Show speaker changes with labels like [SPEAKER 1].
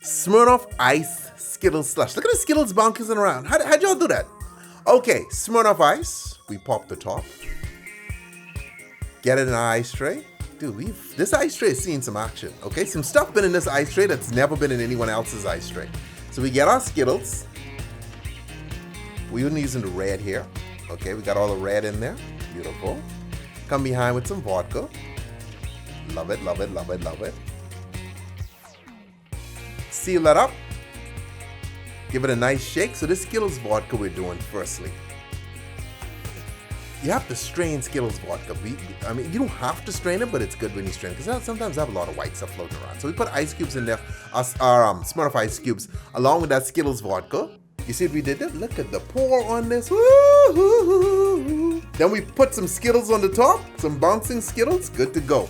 [SPEAKER 1] Smirnoff Ice Skittles Slush. Look at the Skittles bouncing around. How'd y'all do that? Okay, Smirnoff Ice. We pop the top. Get it in our ice tray. Dude, this ice tray has seen some action. Okay, some stuff been in this ice tray that's never been in anyone else's ice tray. So we get our Skittles. We're using the red here. Okay, we got all the red in there. Beautiful. Come behind with some vodka. Love it, love it, love it, love it. Seal that up. Give it a nice shake. So this Skittles vodka we're doing firstly. You have to strain Skittles vodka. I mean, you don't have to strain it, but it's good when you strain it because sometimes I have a lot of white stuff floating around. So we put ice cubes in there, our Smirnoff ice cubes, along with that Skittles vodka. You see what we did there? Look at the pour on this. Woo-hoo-hoo. Then we put some Skittles on the top, some bouncing Skittles. Good to go.